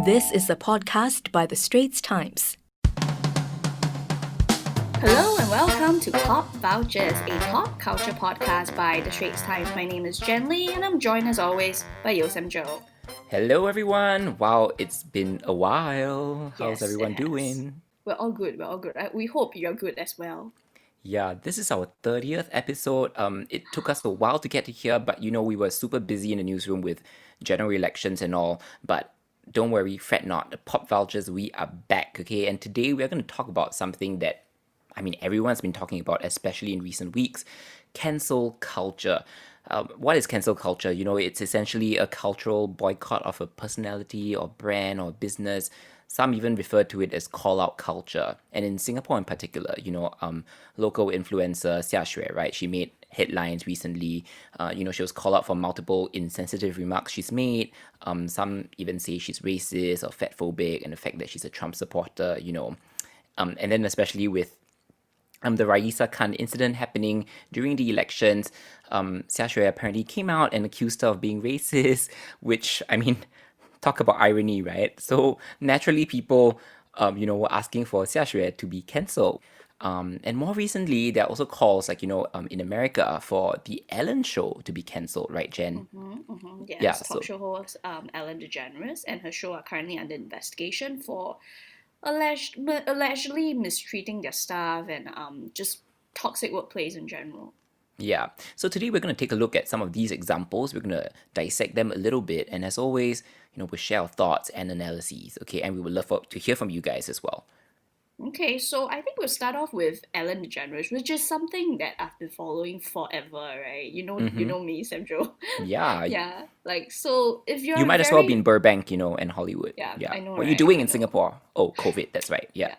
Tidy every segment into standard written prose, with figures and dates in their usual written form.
This is a podcast by The Straits Times. Hello and welcome to Pop Vouchers, a pop culture podcast by The Straits Times. My name is Jen Lee and I'm joined as always by Yosem Joe. Hello everyone! Wow, it's been a while. How's Yes, everyone it has. doing? We're all good. We hope you're good as well. Yeah, this is our 30th episode. It took us a while to get to here, but we were super busy in the newsroom with general elections and all. But don't worry, fret not. The Pop Vultures, we are back, okay? And today we're going to talk about something that, everyone's been talking about, especially in recent weeks: cancel culture. What is cancel culture? It's essentially a cultural boycott of a personality or brand or business. Some even refer to it as call-out culture. And in Singapore in particular, local influencer Xia Xue, right? She made headlines recently. She was called out for multiple insensitive remarks she's made. Some even say she's racist or fatphobic, and the fact that she's a Trump supporter, and then especially with the Raisa Khan incident happening during the elections, Xia Xue apparently came out and accused her of being racist, which, talk about irony, right? So naturally people, were asking for Xia Xue to be cancelled. And more recently, there are also calls, in America, for the Ellen Show to be cancelled, right, Jen? Yes, Yeah, talk show host Ellen DeGeneres and her show are currently under investigation for allegedly mistreating their staff and just toxic workplace in general. Yeah. So today we're going to take a look at some of these examples. We're going to dissect them a little bit. And as always, we'll share our thoughts and analyses, okay? And we would love to hear from you guys as well. Okay, so I think we'll start off with Ellen DeGeneres, which is something that I've been following forever, right? You know me, Sam Joe. Yeah. Yeah, so if you're You might as well be in Burbank, and Hollywood. Yeah, I know, What are you right? doing I in know. Singapore? Oh, COVID. That's right. Yeah.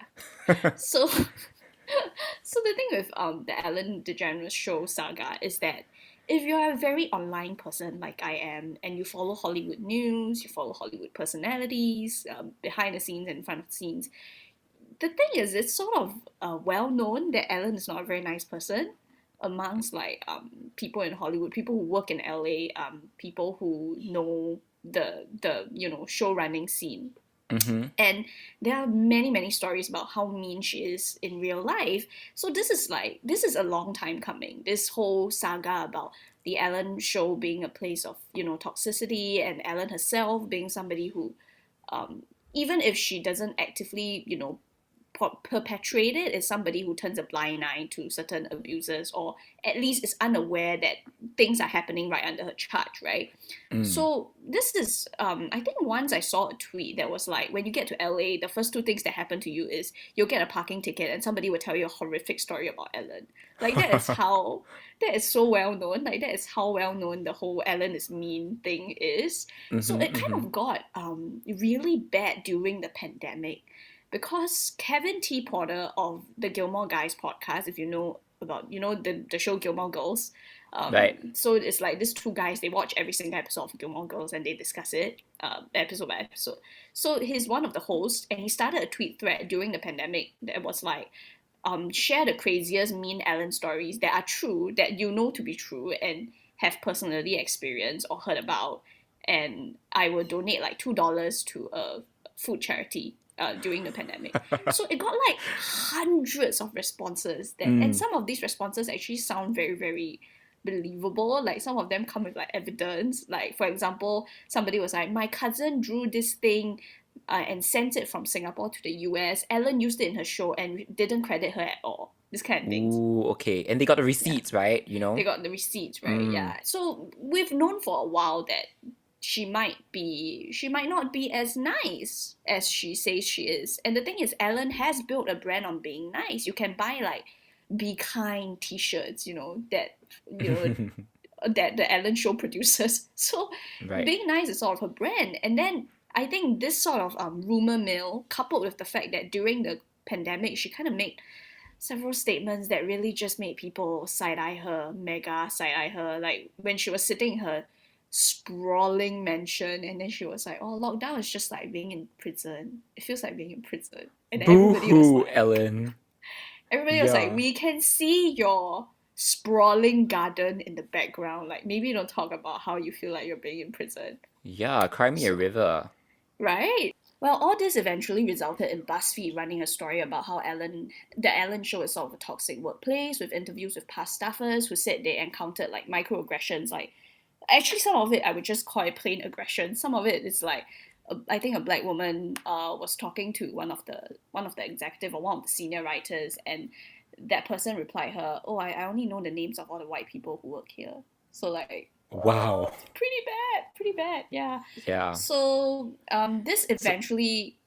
So, so the thing with the Ellen DeGeneres show saga is that if you're a very online person like I am, and you follow Hollywood news, you follow Hollywood personalities, behind the scenes and in front of the scenes, the thing is, it's sort of well known that Ellen is not a very nice person amongst people in Hollywood, people who work in LA, people who know the show running scene. Mm-hmm. And there are many stories about how mean she is in real life. So this is a long time coming. This whole saga about the Ellen show being a place of toxicity, and Ellen herself being somebody who, even if she doesn't actively perpetrate it, is somebody who turns a blind eye to certain abusers, or at least is unaware that things are happening right under her charge, right? So this is, I think once I saw a tweet that was like, when you get to LA, the first two things that happen to you is you'll get a parking ticket and somebody will tell you a horrific story about Ellen. Like that is so well known. Like that is how well known the whole Ellen is mean thing is. So it kind of got really bad during the pandemic, because Kevin T. Porter of the Gilmore Guys podcast, if you know about, the show Gilmore Girls. Right. So it's like these two guys, they watch every single episode of Gilmore Girls and they discuss it episode by episode. So he's one of the hosts, and he started a tweet thread during the pandemic that was like, share the craziest mean Ellen stories that are true, that you know to be true and have personally experienced or heard about, and I will donate like $2 to a food charity during the pandemic. So it got like hundreds of responses, and some of these responses actually sound very, very believable. Like some of them come with like evidence. Like for example, somebody was like, my cousin drew this thing and sent it from Singapore to the US. Ellen used it in her show and didn't credit her at all. This kind of things. Ooh, okay. And they got the receipts, right? They got the receipts, right? Yeah. So we've known for a while that she might not be as nice as she says she is. And the thing is, Ellen has built a brand on being nice. You can buy like Be Kind t-shirts, that that the Ellen show produces. So Right. being nice is sort of her brand. And then I think this sort of rumor mill, coupled with the fact that during the pandemic she kind of made several statements that really just made people side-eye her, mega side-eye her. Like when she was sitting in her sprawling mansion, and then she was like, oh, lockdown is just like being in prison. It feels like being in prison. And everybody was Boo-hoo, like, Ellen. was like, Yeah. we can see your sprawling garden in the background. Like maybe don't talk about how you feel like you're being in prison. Yeah, cry me a river. Right? Well, all this eventually resulted in BuzzFeed running a story about how the Ellen Show is sort of a toxic workplace, with interviews with past staffers who said they encountered like microaggressions. Like, actually, some of it I would just call it plain aggression. Some of it is like, I think a black woman was talking to one of the executive or one of the senior writers, and that person replied her, "Oh, I only know the names of all the white people who work here." So like, oh, Wow. it's pretty bad, yeah. Yeah. So this So, eventually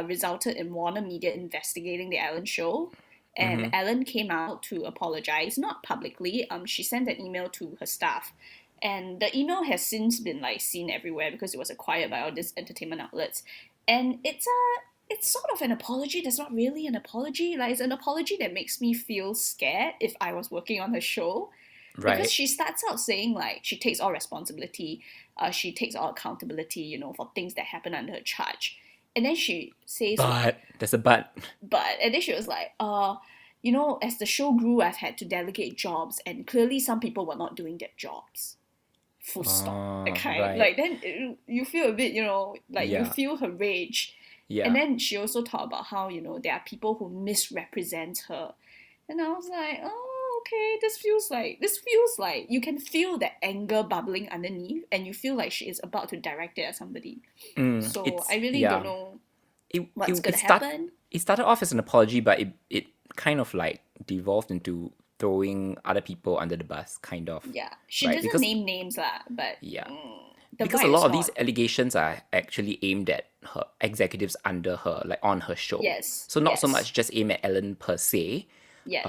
resulted in Warner Media investigating the Ellen Show, and mm-hmm. Ellen came out to apologize, not publicly. She sent an email to her staff, and the email has since been like seen everywhere because it was acquired by all these entertainment outlets, and it's sort of an apology that's not really an apology. Like, it's an apology that makes me feel scared if I was working on her show, because Right. she starts out saying like she takes all responsibility, she takes all accountability, for things that happen under her charge, and then she says like, But there's a but. and then she was like, as the show grew, I've had to delegate jobs, and clearly some people were not doing their jobs. Full stop. That kind. Right. Like, then you feel a bit, like you Yeah. feel her rage, and Yeah. then she also talked about how there are people who misrepresent her, and I was like, oh, okay, this feels like you can feel the anger bubbling underneath, and you feel like she is about to direct it at somebody. So I really don't Yeah. know It, what's it, gonna it start happen. it started off as an apology, but it kind of like devolved into throwing other people under the bus, kind of. Yeah, she Right? doesn't name names lah, but Yeah. the Because a vibe lot is of these not. allegations are actually aimed at her executives under her, like on her show. Yes, So not so yes, much just aimed at Ellen per se. yes,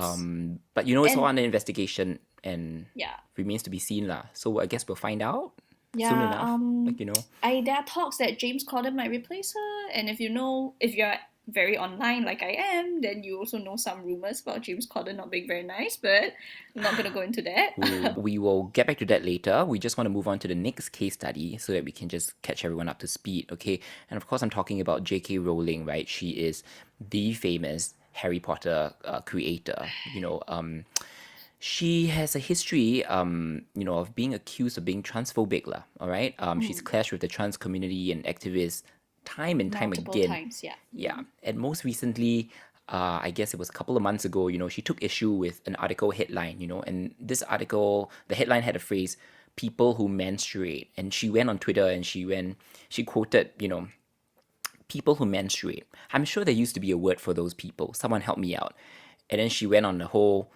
But it's all and under investigation and yeah, remains to be seen lah. So I guess we'll find out soon yeah. enough. There are talks that James Corden might replace her, and if you're very online like I am, then you also know some rumors about James Corden not being very nice. But I'm not gonna go into that. We will get back to that later. We just want to move on to the next case study so that we can just catch everyone up to speed, okay? And of course, I'm talking about J.K. Rowling, right? She is the famous Harry Potter creator. She has a history, of being accused of being transphobic, lah. All right. She's clashed with the trans community and activists time and time Multiple again. times, yeah. Yeah, and most recently, I guess it was a couple of months ago, she took issue with an article headline, and this article, the headline had a phrase, people who menstruate. And she went on Twitter and she quoted, people who menstruate. I'm sure there used to be a word for those people. Someone help me out. And then she went on the whole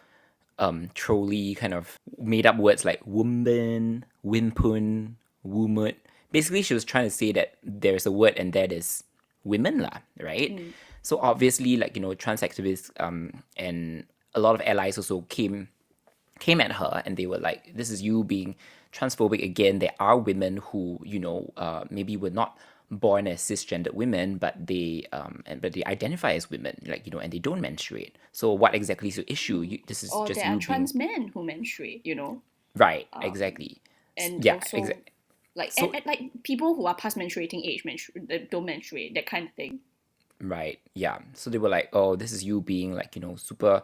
trolley kind of made up words like woman, wimpun, womut. Basically, she was trying to say that there's a word and that is women lah, right? So obviously, like, trans activists and a lot of allies also came at her and they were like, this is you being transphobic again. There are women who, maybe were not born as cisgendered women, but but they identify as women, like, and they don't menstruate. So what exactly is your issue? This is Or just there are you being trans men who menstruate, right, exactly. and Yeah, also like so and like people who are past menstruating age that don't menstruate, that kind of thing. right, yeah. So they were like, oh, this is you being like, super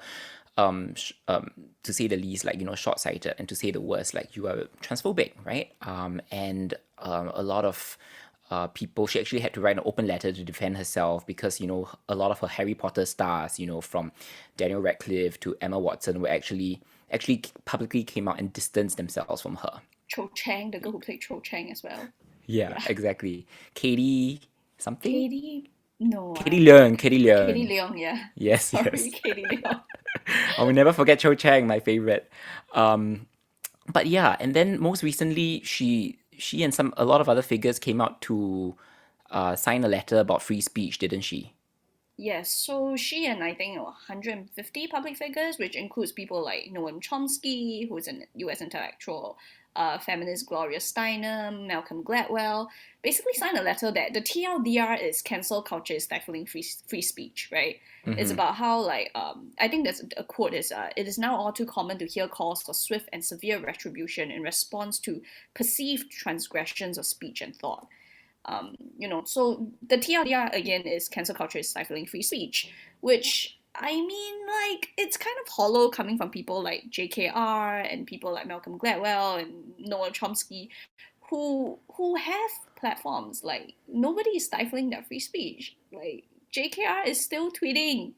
to say the least, like, short-sighted, and to say the worst, like, you are transphobic, right? And a lot of people, she actually had to write an open letter to defend herself because, a lot of her Harry Potter stars, from Daniel Radcliffe to Emma Watson were actually publicly came out and distanced themselves from her. Cho Chang, the girl who played Cho Chang as well. Yeah, exactly. Katie something? Katie, no, Katie Leung. Katie Leong, yeah. Yes, Sorry, yes. Katie Leong. I will never forget Cho Chang, my favorite. But yeah, and then most recently, she and a lot of other figures came out to sign a letter about free speech, didn't she? Yes, so she and I think 150 public figures, which includes people like Noam Chomsky, who's a US intellectual, feminist Gloria Steinem, Malcolm Gladwell, basically signed a letter that the TLDR is cancel culture is stifling free speech, right? It's about how, like, I think there's a quote is, it is now all too common to hear calls for swift and severe retribution in response to perceived transgressions of speech and thought. So the TLDR again is cancel culture is stifling free speech, which, I mean, like, it's kind of hollow coming from people like JKR and people like Malcolm Gladwell and Noam Chomsky, who have platforms. Like, nobody is stifling their free speech. Like, JKR is still tweeting,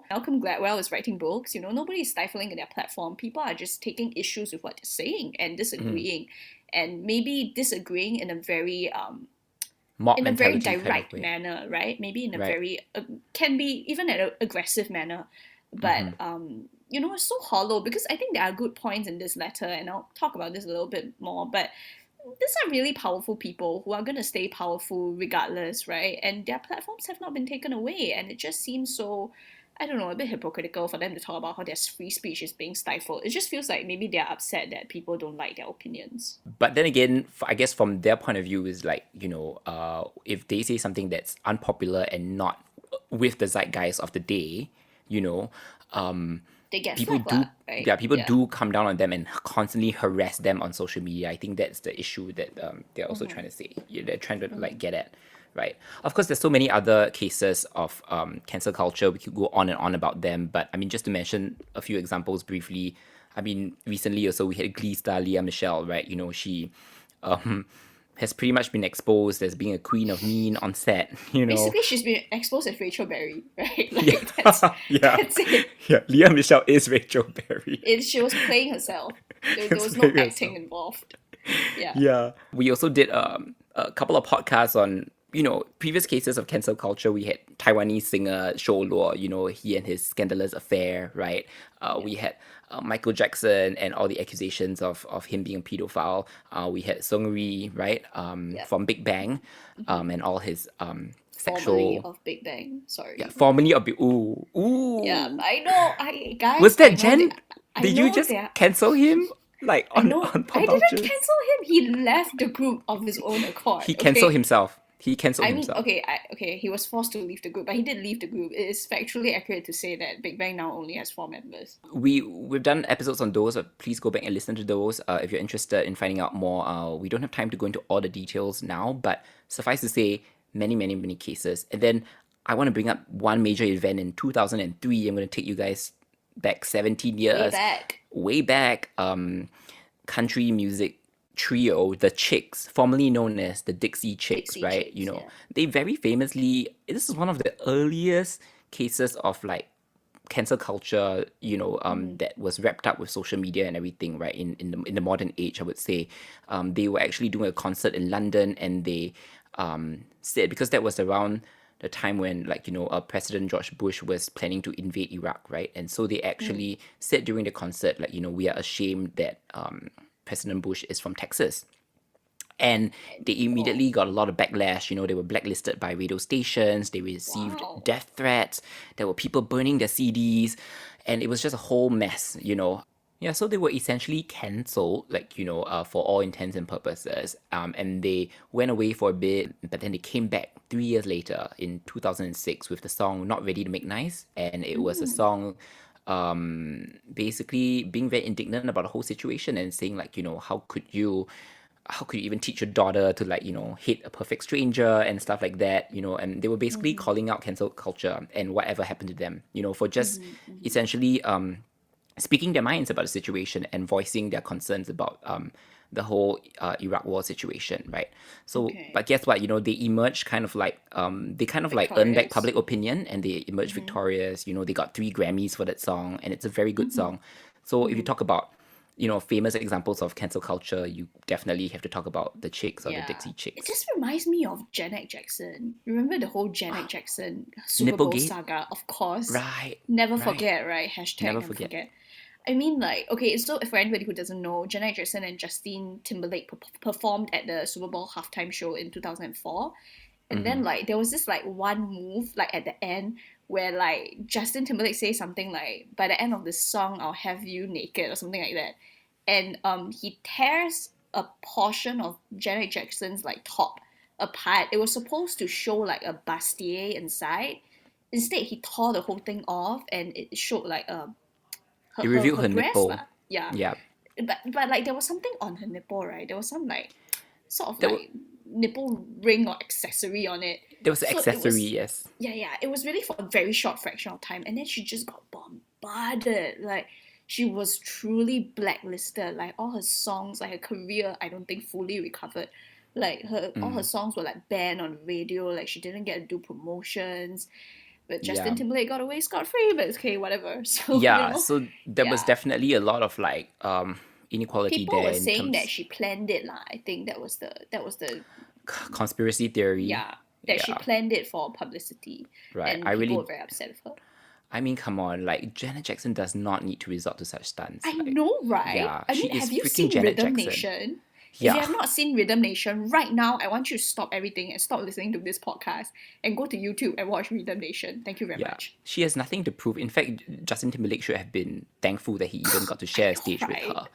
Malcolm Gladwell is writing books, nobody is stifling their platform. People are just taking issues with what they're saying and disagreeing, and maybe disagreeing in a very Mob in a very mentality kind of direct way. manner, right? Maybe in a Right. very can be even an aggressive manner, but it's so hollow, because I think there are good points in this letter, and I'll talk about this a little bit more. But these are really powerful people who are going to stay powerful regardless, right? And their platforms have not been taken away, and it just seems so, I don't know, a bit hypocritical for them to talk about how their free speech is being stifled. It just feels like maybe they're upset that people don't like their opinions. But then again, I guess from their point of view is like, if they say something that's unpopular and not with the zeitgeist of the day, They get people flack do lah, right? people do come down on them and constantly harass them on social media. I think that's the issue that they're also trying to say. They're trying to like get at, right? Of course, there's so many other cases of cancel culture. We could go on and on about them, but I mean, just to mention a few examples briefly. I mean, recently also we had Glee star Leah Michele, right? She has pretty much been exposed as being a queen of mean on set. Basically, she's been exposed as Rachel Berry, right? Like, that's it. Yeah, Leah Michele is Rachel Berry. She was playing herself. There was no playing acting involved. Yeah. Yeah. We also did a couple of podcasts on, previous cases of cancel culture. We had Taiwanese singer Shou Luo, he and his scandalous affair, right? We had Michael Jackson and all the accusations of him being a pedophile. We had Seungri, right? From Big Bang, and all his sexual... Formerly of Big Bang. Sorry. Yeah, formerly of... Ooh. Yeah, I know. Guys, Was that I know Jen? I Did you know just they are- cancel him? Like on No, Pop I didn't Vultures? cancel him. He left the group of his own accord. He cancelled okay? himself. He cancelled I mean, himself. okay, he was forced to leave the group, but he did leave the group. It is factually accurate to say that Big Bang now only has 4 members. We've done episodes on those. Please go back and listen to those if you're interested in finding out more. We don't have time to go into all the details now, but suffice to say, many, many, many cases. And then I want to bring up one major event in 2003. I'm going to take you guys back 17 years. Way back. Country music trio, the Chicks, formerly known as the Dixie Chicks, Dixie right? Chicks, They very famously, this is one of the earliest cases of like cancel culture, that was wrapped up with social media and everything, right? In the modern age, I would say. They were actually doing a concert in London, and they said, because that was around the time when, President George Bush was planning to invade Iraq, right? And so they actually said during the concert, we are ashamed that President Bush is from Texas. And they immediately got a lot of backlash. They were blacklisted by radio stations. They received death threats. There were people burning their CDs. And it was just a whole mess, Yeah, so they were essentially cancelled, for all intents and purposes. And they went away for a bit, but then they came back 3 years later in 2006 with the song Not Ready to Make Nice. And it was a song basically being very indignant about the whole situation and saying, how could you even teach your daughter to hate a perfect stranger and stuff like that, and they were basically calling out cancel culture and whatever happened to them, for just essentially speaking their minds about the situation and voicing their concerns about the whole Iraq war situation, right? So, but guess what? They emerged kind of earned back public opinion, and they emerged victorious. They got 3 Grammys for that song, and it's a very good song. So if you talk about famous examples of cancel culture, you definitely have to talk about the Chicks or the Dixie Chicks. It just reminds me of Janet Jackson. Remember the whole Janet Jackson Super Bowl Nipplegate? saga? Of course. Right. Never right. forget, right? Hashtag Never never forget. forget. I mean, so for anybody who doesn't know, Janet Jackson and Justin Timberlake performed at the Super Bowl halftime show in 2004. And then, there was this, one move, at the end, where, Justin Timberlake says something by the end of the song, I'll have you naked, or something like that. And he tears a portion of Janet Jackson's, top apart. It was supposed to show, a bustier inside. Instead, he tore the whole thing off, and it showed, It revealed her breast nipple. lah. Yeah. Yeah. But there was something on her nipple, right? There was some sort There of nipple ring or accessory on it. There was an So it accessory, was- yes. Yeah. It was really for a very short fraction of time, and then she just got bombarded. she was truly blacklisted. Like all her songs, like her career, I don't think fully recovered. Like all her Mm. songs were like banned on radio. Like she didn't get to do promotions. But Justin Yeah. Timberlake got away scot-free. But it's okay, whatever. So Yeah, so there was yeah. definitely a lot of like inequality People there were in saying that terms she planned it, lah. I think that was the conspiracy theory. yeah, that she Yeah, planned it for publicity, right. and people were very upset with her. I mean, come on, like Janet Jackson does not need to resort to such stunts. I Like, know, right? yeah, I she mean, is have you freaking seen Janet Rhythm Jackson. Nation? If you Yeah, have not seen Rhythm Nation, right now, I want you to stop everything and stop listening to this podcast and go to YouTube and watch Rhythm Nation. Thank you very yeah. much. She has nothing to prove. In fact, Justin Timberlake should have been thankful that he even got to share a stage with Right?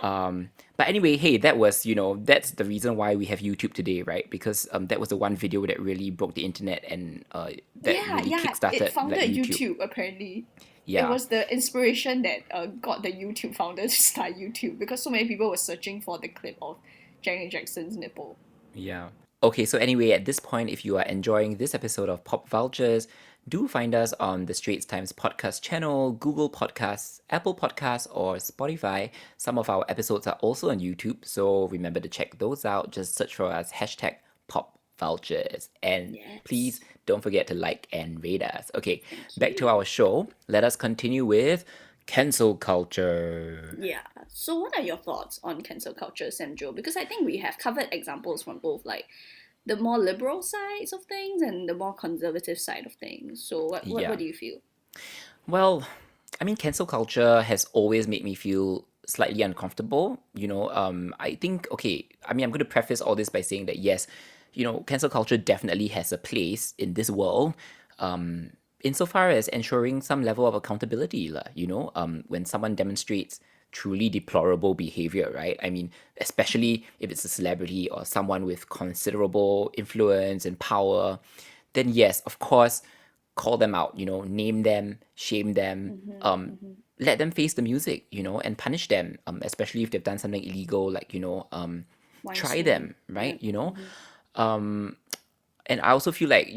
her. But anyway, hey, that was, that's the reason why we have YouTube today, right? Because that was the one video that really broke the internet and that Yeah, really yeah. It kickstarted like founded YouTube. YouTube apparently. It Yeah, was the inspiration that got the YouTube founder to start YouTube because so many people were searching for the clip of Janet Jackson's nipple. yeah. Okay, so anyway, at this point, if you are enjoying this episode of Pop Vultures, do find us on the Straits Times podcast channel, Google Podcasts, Apple Podcasts, or Spotify. Some of our episodes are also on YouTube, so remember to check those out. Just search for us, hashtag Pop Vultures. And Yes. please don't forget to like and rate us. Okay, Thank back to you. our show. Let us continue with cancel culture. Yeah. So what are your thoughts on cancel culture, Samjo? Because I think we have covered examples from both like the more liberal sides of things and the more conservative side of things. So Yeah. what do you feel? Well, I mean, cancel culture has always made me feel slightly uncomfortable. I think, okay, I mean, I'm going to preface all this by saying that, yes, cancel culture definitely has a place in this world, insofar as ensuring some level of accountability, lah, when someone demonstrates truly deplorable behavior, right? I mean, especially if it's a celebrity or someone with considerable influence and power, then yes, of course, call them out, name them, shame them, let them face the music, and punish them, especially if they've done something illegal, like, try Weinstein. them, right? And I also feel like,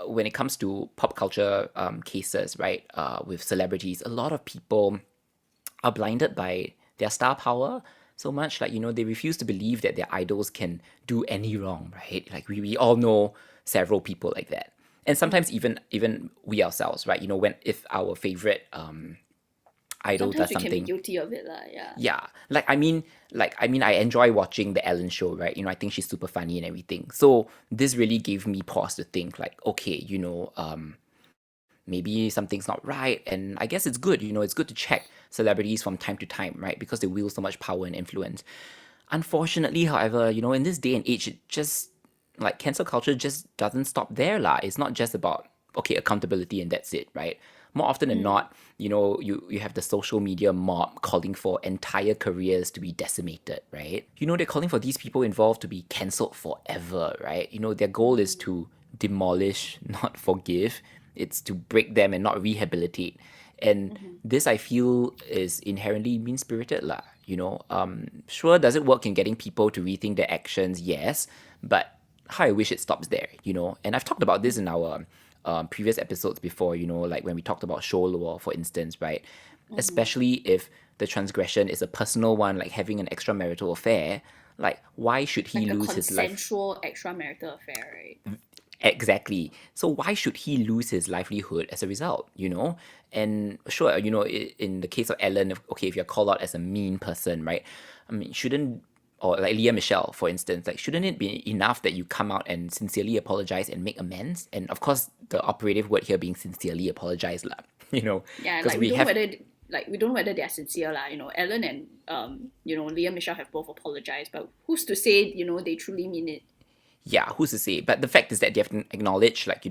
when it comes to pop culture cases, right, with celebrities, a lot of people are blinded by their star power so much. Like, they refuse to believe that their idols can do any wrong, right? Like, we all know several people like that. And sometimes even we ourselves, right? If our favorite idol Sometimes does we can be something. guilty of it, lah. Yeah. Yeah, I enjoy watching the Ellen show, right? I think she's super funny and everything. So this really gave me pause to think, like, okay, maybe something's not right, and I guess it's good. It's good to check celebrities from time to time, right? Because they wield so much power and influence. Unfortunately, however, in this day and age, it just like cancel culture just doesn't stop there, lah. It's not just about okay accountability and that's it, right? More often than not, you have the social media mob calling for entire careers to be decimated, right? They're calling for these people involved to be cancelled forever, right? Their goal is to demolish, not forgive. It's to break them and not rehabilitate. And this I feel is inherently mean spirited, lah. Sure, does it work in getting people to rethink their actions? Yes, but how I wish it stops there, And I've talked about this in our previous episodes before, like when we talked about show law, for instance, right? Especially if the transgression is a personal one, like having an extramarital affair, like why should he Like a lose his life? consensual extramarital affair, right? Exactly. So why should he lose his livelihood as a result, And sure, in the case of Ellen, if you're called out as a mean person, right? I mean, or like Leah Michelle, for instance, like shouldn't it be enough that you come out and sincerely apologize and make amends? And of course, the operative word here being sincerely apologize, lah. Yeah, Because like we don't know whether they're sincere, lah. Ellen and Leah Michelle have both apologized, but who's to say they truly mean it? Yeah, who's to say? But the fact is that they have to acknowledge like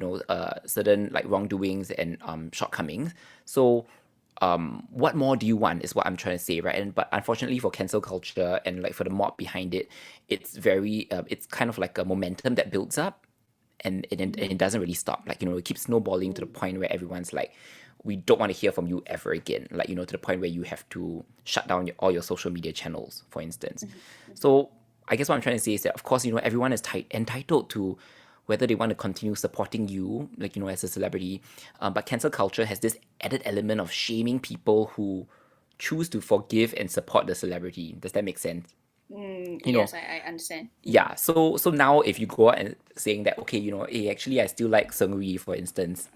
certain like wrongdoings and shortcomings. So what more do you want is what I'm trying to say, right? But unfortunately for cancel culture and like for the mob behind it, it's very it's kind of like a momentum that builds up and it doesn't really stop. Like it keeps snowballing to the point where everyone's like, we don't want to hear from you ever again. Like to the point where you have to shut down all your social media channels, for instance. So I guess what I'm trying to say is that, of course, everyone is entitled to whether they want to continue supporting you, as a celebrity. But cancel culture has this added element of shaming people who choose to forgive and support the celebrity. Does that make sense? Yes, I understand. Yeah, so now if you go out and saying that, okay, hey, actually I still like Seungri, for instance,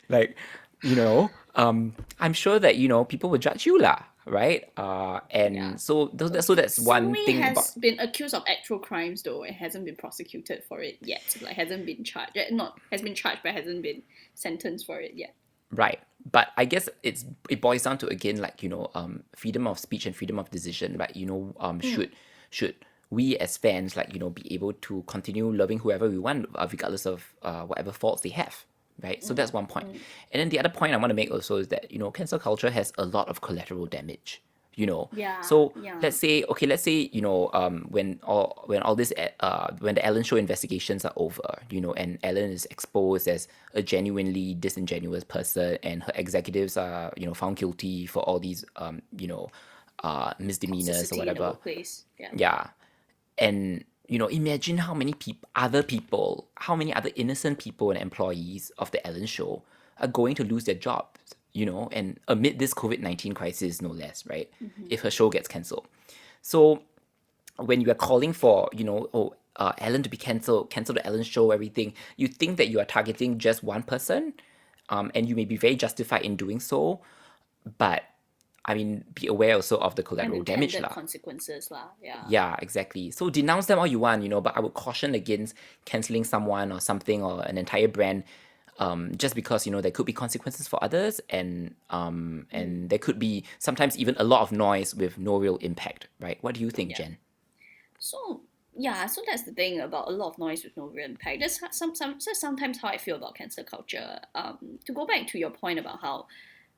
like, I'm sure that people will judge you lah, right? And so that's one Seungri thing has about been accused of actual crimes though, and hasn't been prosecuted for it yet. Like hasn't been charged. Not has been charged, but hasn't been sentenced for it yet. right. But I guess it boils down to again like freedom of speech and freedom of decision. Like should we as fans like be able to continue loving whoever we want regardless of whatever faults they have. Right, so that's one point. And then the other point I want to make also is that cancel culture has a lot of collateral damage. Yeah, So yeah. let's say when all this when the Ellen Show investigations are over, and Ellen is exposed as a genuinely disingenuous person, and her executives are found guilty for all these misdemeanors or Toxicity in the whatever. workplace. Yeah. Yeah, and imagine how many other innocent people and employees of the Ellen Show are going to lose their jobs, and amid this COVID-19 crisis, no less, right? If her show gets cancelled. So when you are calling for, Ellen to be cancelled, cancel the Ellen Show, everything, you think that you are targeting just one person, and you may be very justified in doing so, but I mean, be aware also of the collateral damage Unintended lah. consequences lah. Yeah. Yeah, exactly. So denounce them all you want, but I would caution against cancelling someone or something or an entire brand, just because there could be consequences for others, and there could be sometimes even a lot of noise with no real impact, right? What do you think, Yeah. Jen? So that's the thing about a lot of noise with no real impact. That's sometimes how I feel about cancel culture. To go back to your point about how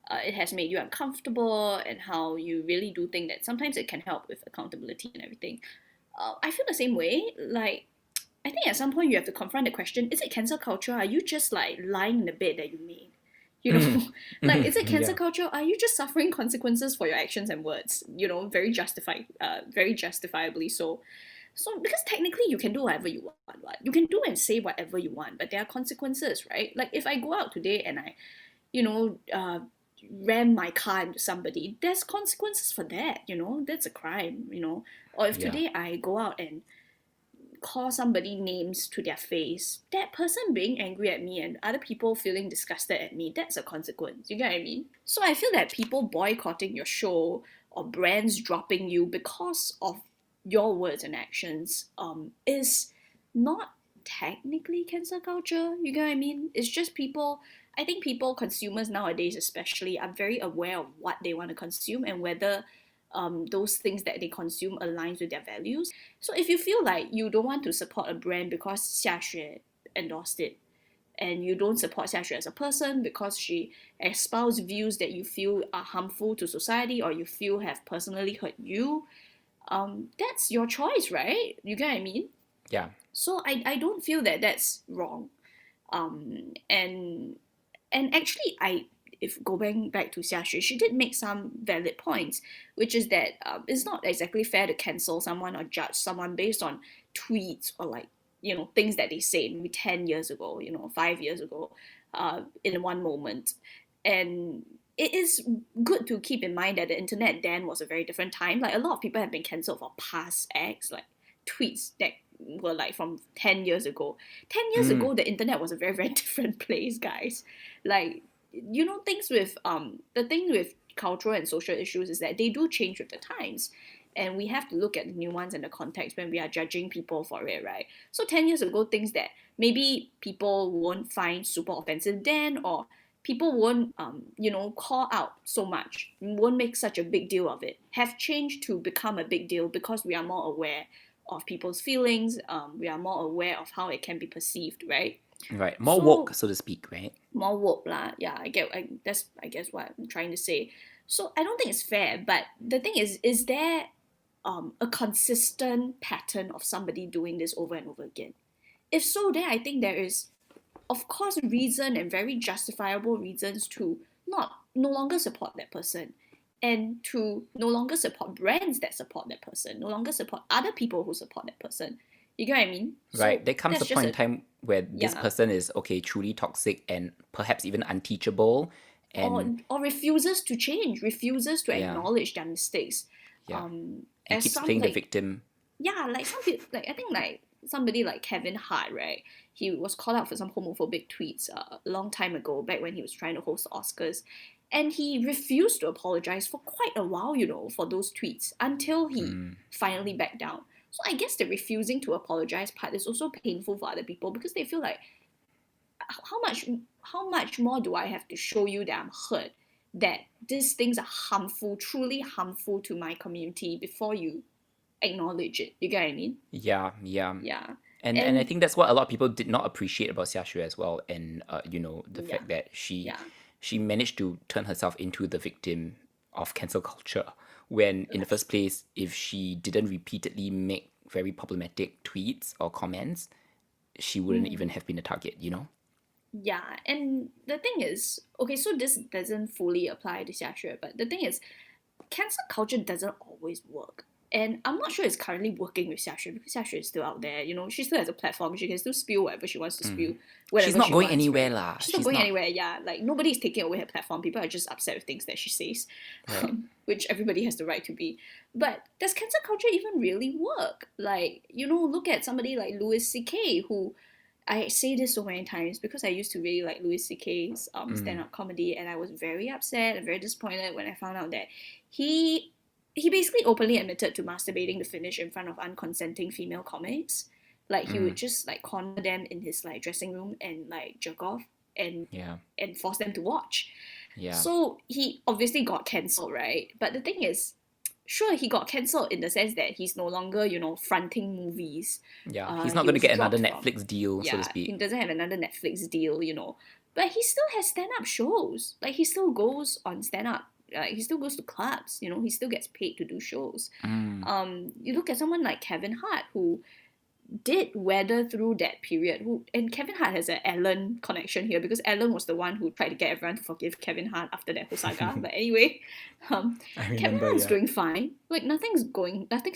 it has made you uncomfortable and how you really do think that sometimes it can help with accountability and everything. I feel the same way. Like, I think at some point you have to confront the question: is it cancel culture? Are you just like lying in the bed that you made? Like, is it cancel Yeah. culture? Are you just suffering consequences for your actions and words? Very very justifiably so. So, because technically you can do whatever you want, right? You can do and say whatever you want, but there are consequences, right? Like if I go out today and I, ram my car into somebody, there's consequences for that, that's a crime. Or if Yeah. today I go out and call somebody names to their face, that person being angry at me and other people feeling disgusted at me, that's a consequence. You get what I mean? So I feel that people boycotting your show or brands dropping you because of your words and actions is not technically cancel culture. You get what I mean? It's just people. I think consumers nowadays especially, are very aware of what they want to consume and whether those things that they consume aligns with their values. So if you feel like you don't want to support a brand because Xiaxue endorsed it, and you don't support Xiaxue as a person because she espoused views that you feel are harmful to society or you feel have personally hurt you, that's your choice, right? You get what I mean? Yeah. So I don't feel that that's wrong. And actually, if going back to Xiaxue, she did make some valid points, which is that it's not exactly fair to cancel someone or judge someone based on tweets or like things that they say maybe 10 years ago, 5 years ago, in one moment. And it is good to keep in mind that the internet then was a very different time. Like a lot of people have been cancelled for past acts, like tweets that were like from 10 years ago. 10 years ago, the internet was a very, very different place, guys. Like, things with the thing with cultural and social issues is that they do change with the times. And we have to look at the nuance and the context when we are judging people for it, right? So 10 years ago, things that maybe people won't find super offensive then, or people won't, call out so much, won't make such a big deal of it, have changed to become a big deal because we are more aware of people's feelings. We are more aware of how it can be perceived, right? Right. More So- woke, so to speak, right? More woke lah. Yeah, that's I guess what I'm trying to say. So I don't think it's fair, but the thing is there a consistent pattern of somebody doing this over and over again? If so, then I think there is, of course, reason and very justifiable reasons to no longer support that person, and to no longer support brands that support that person, no longer support other people who support that person. You get what I mean? Right. There comes a that's point in just time where this yeah. person is truly toxic and perhaps even unteachable, And or refuses to change, refuses to yeah, acknowledge their mistakes. yeah, he As keeps some playing the like victim. yeah, like some people, like I think like somebody like Kevin Hart, right? He was called out for some homophobic tweets a long time ago, back when he was trying to host the Oscars, and he refused to apologize for quite a while, for those tweets until he Mm, finally backed down. So I guess the refusing to apologize part is also painful for other people because they feel like how much more do I have to show you that I'm hurt, that these things are harmful, truly harmful to my community before you acknowledge it. You get what I mean? yeah, yeah. Yeah. And I And think that's what a lot of people did not appreciate about Xiaxue as well, and the yeah, fact that she yeah, she managed to turn herself into the victim of cancel culture when in the like first place, if she didn't repeatedly make very problematic tweets or comments, she wouldn't even mm, have been a target. yeah. And the thing is, okay, so this doesn't fully apply to Xiaxue, but the thing is, cancel culture doesn't always work. And I'm not sure it's currently working with Xiaxue because Xiaxue is still out there. She still has a platform. She can still spew whatever she wants to spew, She's whenever not she going wants, anywhere right? lah. She's not She's going not. anywhere. Yeah, like nobody's taking away her platform. People are just upset with things that she says, Right. which everybody has the right to be. But does cancel culture even really work? Like, look at somebody like Louis C.K., who I say this so many times because I used to really like Louis C.K.'s stand-up comedy, and I was very upset and very disappointed when I found out that he he basically openly admitted to masturbating the finish in front of unconsenting female comics. Like he would just like corner them in his like dressing room and like jerk off and Yeah. and force them to watch. Yeah. So he obviously got cancelled, right? But the thing is, sure, he got cancelled in the sense that he's no longer, fronting movies. Yeah. He's not He going to was get another dropped from, Netflix deal, so to yeah, he speak. doesn't have another Netflix deal. But he still has stand-up shows. Like he still goes on stand-up. Like he still goes to clubs. He still gets paid to do shows. You look at someone like Kevin Hart, who did weather through that period. And Kevin Hart has an Ellen connection here because Ellen was the one who tried to get everyone to forgive Kevin Hart after that whole saga. But anyway, I Kevin remember, Hart's yeah. doing fine. Like nothing's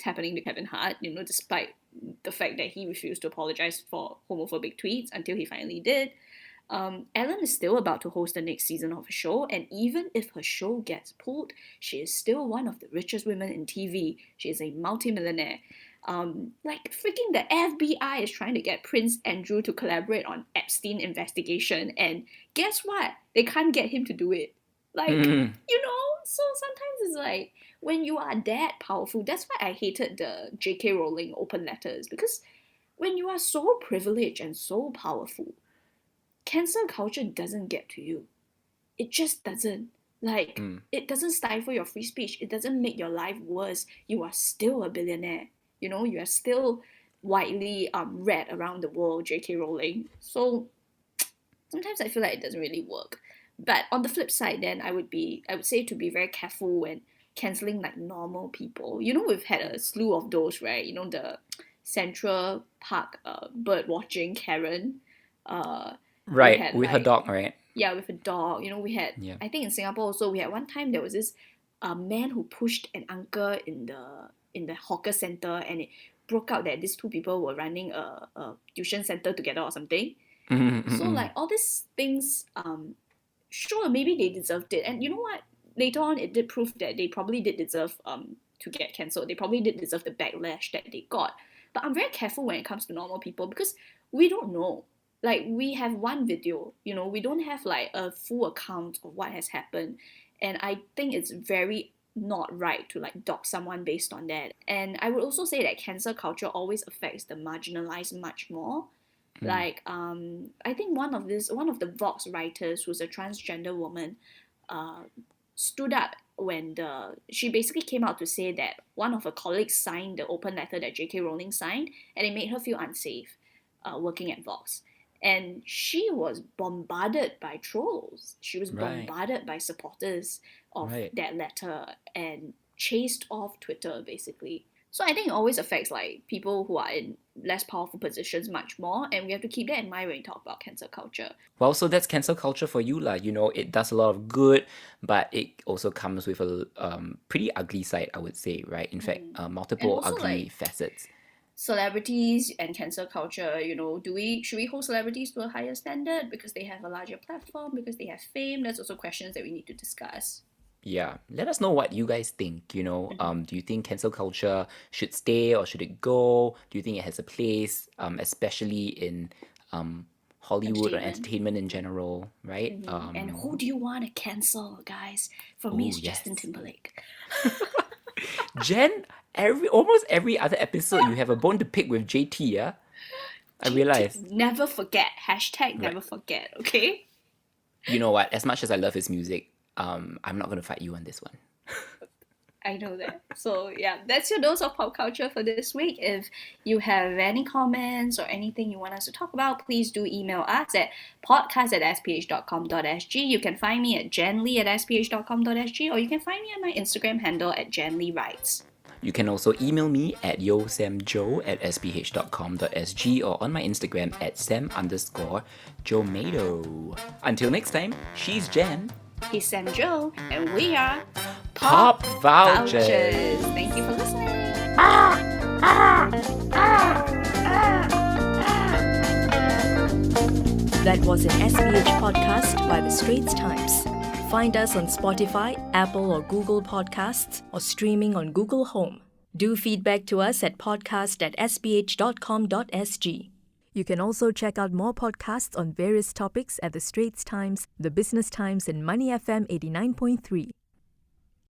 happening to Kevin Hart. Despite the fact that he refused to apologize for homophobic tweets until he finally did. Ellen is still about to host the next season of her show, and even if her show gets pulled, she is still one of the richest women in TV. She is a multimillionaire. Like freaking the FBI is trying to get Prince Andrew to collaborate on Epstein investigation, and guess what? They can't get him to do it. Like, so sometimes it's like when you are that powerful, that's why I hated the J.K. Rowling open letters, because when you are so privileged and so powerful, cancel culture doesn't get to you. It just doesn't. Like, it doesn't stifle your free speech. It doesn't make your life worse. You are still a billionaire. You are still widely read around the world, J.K. Rowling. So sometimes I feel like it doesn't really work. But on the flip side, then I would say to be very careful when canceling like normal people. We've had a slew of those, right? The Central Park bird watching Karen. We Right. had With her like, dog, right? yeah, with a dog. We had, Yeah. I think in Singapore also, we had one time there was this man who pushed an uncle in the hawker center, and it broke out that these two people were running a tuition center together or something. So like all these things, sure, maybe they deserved it, and you know what? Later on, it did prove that they probably did deserve to get cancelled. They probably did deserve the backlash that they got. But I'm very careful when it comes to normal people because we don't know. Like we have one video, we don't have like a full account of what has happened, and I think it's very not right to like dox someone based on that. And I would also say that cancel culture always affects the marginalized much more. Like I think one of the Vox writers, who's a transgender woman, stood up when she basically came out to say that one of her colleagues signed the open letter that J.K. Rowling signed, and it made her feel unsafe working at Vox. And she was bombarded by trolls. She was Right. bombarded by supporters of Right. that letter and chased off Twitter, basically. So I think it always affects like people who are in less powerful positions much more, and we have to keep that in mind when we talk about cancel culture. Well, so that's cancel culture for you, lah. It does a lot of good, but it also comes with a pretty ugly side, I would say, right? In fact, multiple also, ugly like, facets. celebrities and cancel culture, should we hold celebrities to a higher standard because they have a larger platform, because they have fame? That's also questions that we need to discuss. Yeah, let us know what you guys think. Do you think cancel culture should stay or should it go? Do you think it has a place, especially in Hollywood or entertainment in general, right? And who do you want to cancel, guys? For me, it's Justin yes. Timberlake. Jen, almost every other episode you have a bone to pick with JT, yeah? I realized. Never forget. Hashtag never forget, okay? You know what? As much as I love his music, I'm not going to fight you on this one. I know that. So yeah, that's your dose of pop culture for this week. If you have any comments or anything you want us to talk about, please do email us at podcast@sph.com.sg. You can find me at jenlee@sph.com.sg, or you can find me on my Instagram handle at jenleewrites. You can also email me at yosamjo@sph.com.sg or on my Instagram at sam_jomato. Until next time, she's Jen. He's Sam Joe, and we are Pop Vouchers. Thank you for listening. That was an SPH podcast by The Straits Times. Find us on Spotify, Apple or Google Podcasts, or streaming on Google Home. Do feedback to us at podcast@sph.com.sg. You can also check out more podcasts on various topics at The Straits Times, The Business Times, and Money FM 89.3.